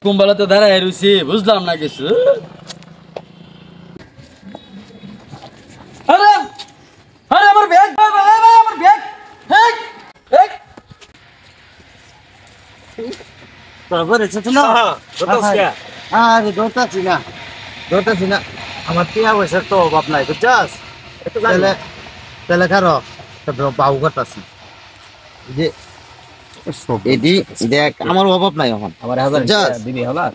কুম্বালাতে দাঁড়ায় রয়েছি, বুঝলাম না কিছু। আরে আরে আমার ব্যাগ, ভাই ভাই ভাই, আমার ব্যাগ। হেই এই তারপরে এসেছো না? আরে দৌড়তাছি না আমার টিয়া পয়সার তো অভাব নাই বুঝছাস। তাহলে তাহলে খারো তারপর বাউ করতাছি যে এদি দেখ আমার অভাব নাই এখন আমার হাজার দিবি হলা।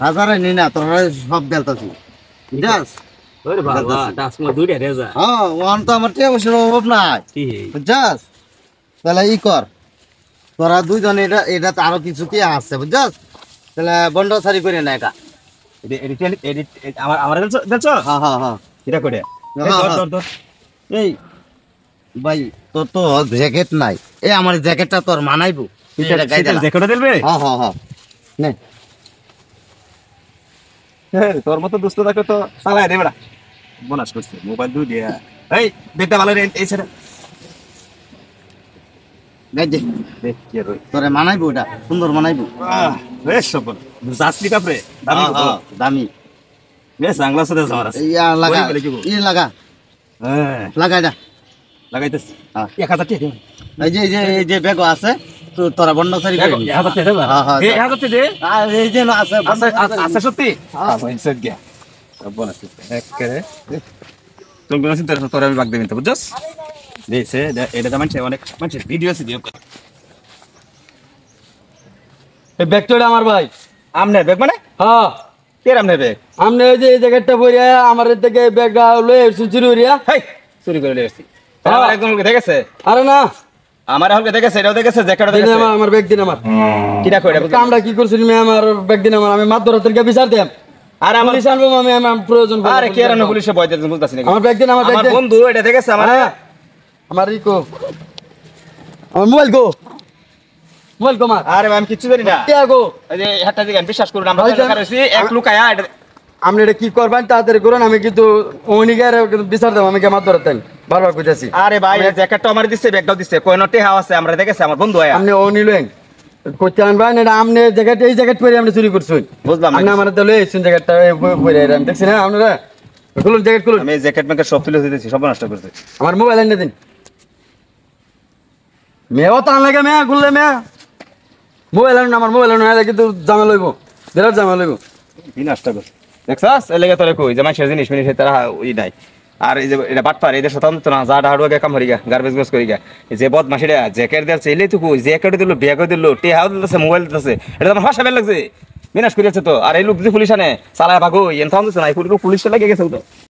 হাজারে নি না তোরা সব গেলতাছি বুঝছাস। ওরে বাবা টাসমা দুইটা রেজা। হ্যাঁ ওখান তো আমার টিয়া পয়সার অভাব নাই বুঝছাস। তাহলে ই কর তোরা দুইজন এটা এটা তো আরো কিছু কি আছে বুঝছাস। তাহলে বন্ড সারি করে না একা আমার দেখছো। হ্যাঁ হ্যাঁ হ্যাঁ এটা করে এই ভাই তোর তো জ্যাকেট নাই। এই আমার জ্যাকেটটা তোর মানাইবো। জ্যাকেটটা দিলবে। হ্যাঁ হ্যাঁ হ্যাঁ নে তোর মতো দুষ্ট থাকে তো চালায় দে বেড়া। বোনাস করছে মোবাইল দুই দিয়া। এই দেখতে ভালো রে এই ছেড়ে দে দেখ কি আর তোরে মানাইবো এটা সুন্দর মানাইবো। বেশ সফল জাসলি কাপড়ে দামি দামি বেশ আংলা সাথে আমার আছে। ইয়া লাগা লাগা হ্যাঁ লাগা এটা লাগাইতেছি। হ্যাঁ 1000 টাকা দে। এই যে ব্যাগ আছে তো তোরা বন্ড সারি করে 1000 টাকা দে। হ্যাঁ হ্যাঁ 1000 টাকা দে। আর এই যে আছে আছে সত্যি। হ্যাঁ পয়সা গিয়া বোনাস করছে এক করে তুমি কোন চিন্তা করছ তোর আমি ভাগ দেব তো বুঝছস। দিছে এটা তো অনেক মানুষ ভিডিও আছে দিও। এই ব্যাগটা আমার ভাই। আমনে ব্যাগ মানে? হ্যাঁ কে আমনে ব্যাগ? আমনে ওই যে এই জ্যাকেটটা পরে আমার থেকে ব্যাগটা লয়ে এসেছি চুরি করিয়া। হেই চুরি করে লয়ে এসেছি। আমার একদম লোক দেখেছে। আরে না আমার হলকে দেখেছে, এটাও দেখেছে, জ্যাকেটও দেখেছে। আমার ব্যাগ দিন আমার। কিটা কইরা কামটা কি করছিস তুমি? আমার ব্যাগ দিন আমার। আমি মাত্র তোরকে বিচার দেব। আর আমার পুলিশ আনবো আমি প্রয়োজন। আরে কে রানো পুলিশে ভয় দিতে বলতাছি না। আমার ব্যাগ দিন আমার ব্যাগ। আমার বন্ধু এটা দেখেছে আমার। আমার ইকো আমার মোবাইল গো মার। আরে আমি কিচ্ছু জানি না। কে গো এই যে হাতটা দিগান বিশ্বাস করুন আমরা দরকার হইছি এক লুকায়া এটা। আপনি এটা কি করবেন তাড়াতাড়ি করুন। আমি কিন্তু ওনিগার বিচার দেব। আমি কে মাত ধরতেন বারবার কইতাছি। আরে ভাই জ্যাকেটটা আমার দিছে, ব্যাগটাও দিছে, কই নটে হাওয়া আছে আমরা দেখেছে আমার বন্ধু আয়া। আপনি ওনি লইন কইতে আনবেন এটা। আপনি জ্যাকেট এই জ্যাকেট পরে আপনি চুরি করছেন বুঝলাম না। আমরা তো লই এসেছেন জ্যাকেটটা পরে আমি দেখছি না আপনারা খুলুন জ্যাকেট খুলুন। আমি জ্যাকেট মেকে সব তুলে দিতেছি, সব নষ্ট করতে। আমার মোবাইল এনে দিন। মেও টান লাগে মেয়া খুললে মেয়া মোবাইল আনুন। আমার মোবাইল আনুন কিন্তু জামা লইব, বিরাট জামা লইব। কি নষ্ট করছে দেখছাস? এই লেগে তোরে কই যে মানুষের জিনিস মিনিস তারা ওই নাই। আর এই যে এটা বাটপার এই যে স্বতন্ত্র না যা হাড়ুয়া কাম করি গা গার্বেজ গোস করি গা। যে বদমাশিরা জ্যাকেট দেওয়ার চাইলে তো কই জ্যাকেট দিল, ব্যাগও দিল, টেহাও দিতেছে, মোবাইল দিতেছে। এটা আমার ভাষা বেল লাগছে, বিনাশ করিয়াছে তো। আর এই লোক যে পুলিশ আনে চালায় ভাগো এন থামতেছে না, পুলিশটা লেগে গেছে তো।